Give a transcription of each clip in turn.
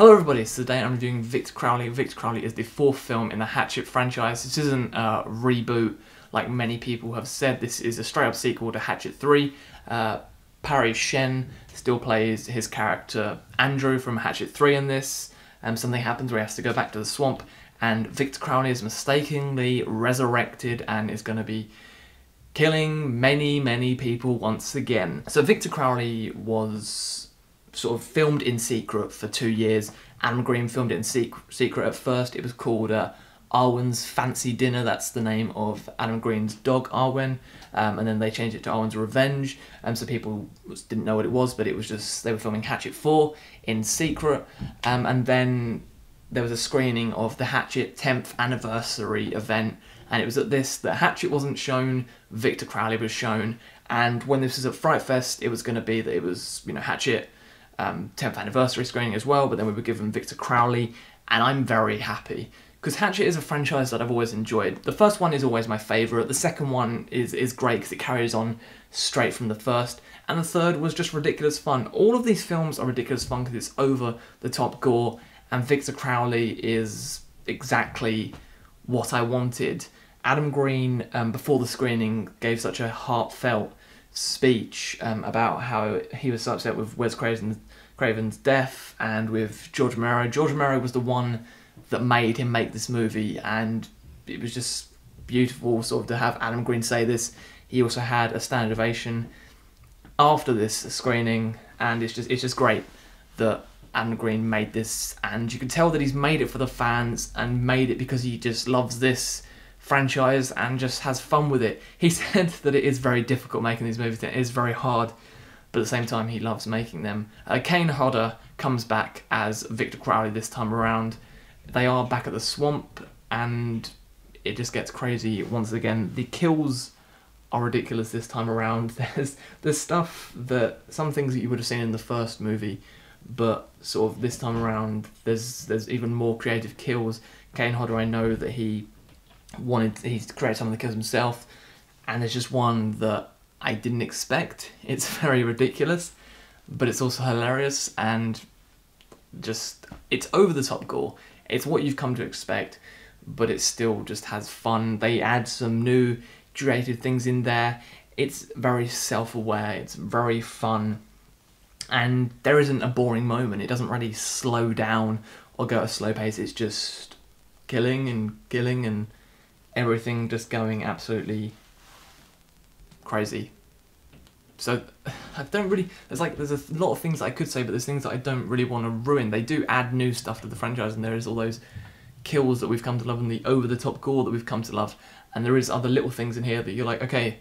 Hello everybody, so today I'm reviewing Victor Crowley. Victor Crowley is the fourth film in the Hatchet franchise. This isn't a reboot like many people have said. This is a straight up sequel to Hatchet 3. Parry Shen still plays his character Andrew from Hatchet 3 in this. Something happens where he has to go back to the swamp and Victor Crowley is mistakenly resurrected and is going to be killing many people once again. So Victor Crowley was sort of filmed in secret for 2 years. Adam Green filmed it in secret at first. It was called Arwen's Fancy Dinner. That's the name of Adam Green's dog, Arwen. And then they changed it to Arwen's Revenge. So people didn't know what it was, but it was just, they were filming Hatchet 4 in secret. And then there was a screening of the Hatchet 10th anniversary event. And it was at this that Hatchet wasn't shown, Victor Crowley was shown. And when this was at Fright Fest, it was going to be that it was, you know, Hatchet 10th anniversary screening as well, but then we were given Victor Crowley, and I'm very happy because Hatchet is a franchise that I've always enjoyed. The first one is always my favourite, the second one is great because it carries on straight from the first, and the third was just ridiculous fun. All of these films are ridiculous fun because it's over the top gore, and Victor Crowley is exactly what I wanted. Adam Green, before the screening, gave such a heartfelt speech about how he was so upset with Wes Craven's death and with George Romero. George Romero was the one that made him make this movie, and it was just beautiful sort of to have Adam Green say this. He also had a standing ovation after this screening, and it's just great that Adam Green made this, and you can tell that he's made it for the fans and made it because he just loves this franchise and just has fun with it. He said that it is very difficult making these movies, it is very hard, but at the same time he loves making them. Kane Hodder comes back as Victor Crowley this time around. They are back at the swamp and it just gets crazy once again. The kills are ridiculous this time around. There's stuff that, some things that you would have seen in the first movie, but sort of this time around there's even more creative kills. Kane Hodder, I know that he to create some of the kills himself, and there's just one that I didn't expect. It's very ridiculous, but it's also hilarious, and just, it's over the top gore. It's what you've come to expect, but it still just has fun. They add some new creative things in there. It's very self-aware, it's very fun, and there isn't a boring moment. It doesn't really slow down or go at a slow pace. It's just killing and everything just going absolutely crazy. So I don't really, there's a lot of things that I could say, but there's things that I don't really want to ruin. They do add new stuff to the franchise, and there is all those kills that we've come to love and the over-the-top gore that we've come to love, and there is other little things in here that you're like, okay,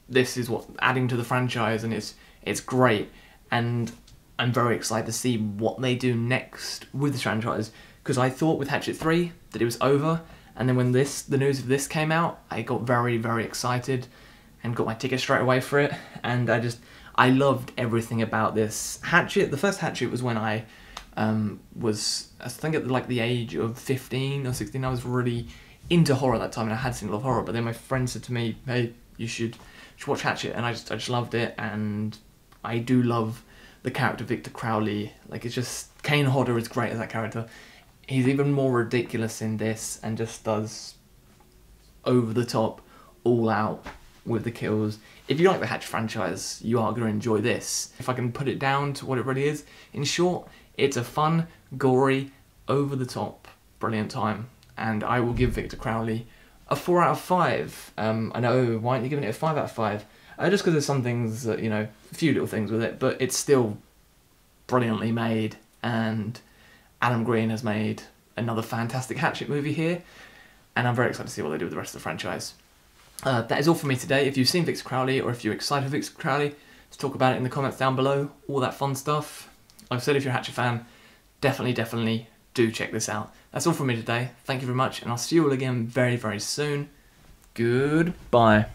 this is what adding to the franchise, and it's great, and I'm very excited to see what they do next with the franchise, because I thought with Hatchet 3 that it was over. And then when the news of this came out, I got very excited and got my ticket straight away for it. And I loved everything about this. Hatchet, the first Hatchet was when I was, I think at like the age of 15 or 16, I was really into horror at that time, and I had seen a lot of horror. But then my friend said to me, hey, you should watch Hatchet, and I just loved it. And I do love the character Victor Crowley. Like, it's just, Kane Hodder is great as that character. He's even more ridiculous in this and just does over the top, all out with the kills. If you like the Hatchet franchise, you are going to enjoy this. If I can put it down to what it really is, in short, it's a fun, gory, over the top, brilliant time. And I will give Victor Crowley a 4 out of 5. I know, why aren't you giving it a 5 out of 5? Just because there's some things that, you know, a few little things with it, but it's still brilliantly made, and Adam Green has made another fantastic Hatchet movie here, and I'm very excited to see what they do with the rest of the franchise. That is all for me today. If you've seen Victor Crowley, or if you're excited for Victor Crowley, to talk about it in the comments down below, all that fun stuff. Like I said, if you're a Hatchet fan, definitely do check this out. That's all from me today. Thank you very much, and I'll see you all again very soon. Goodbye.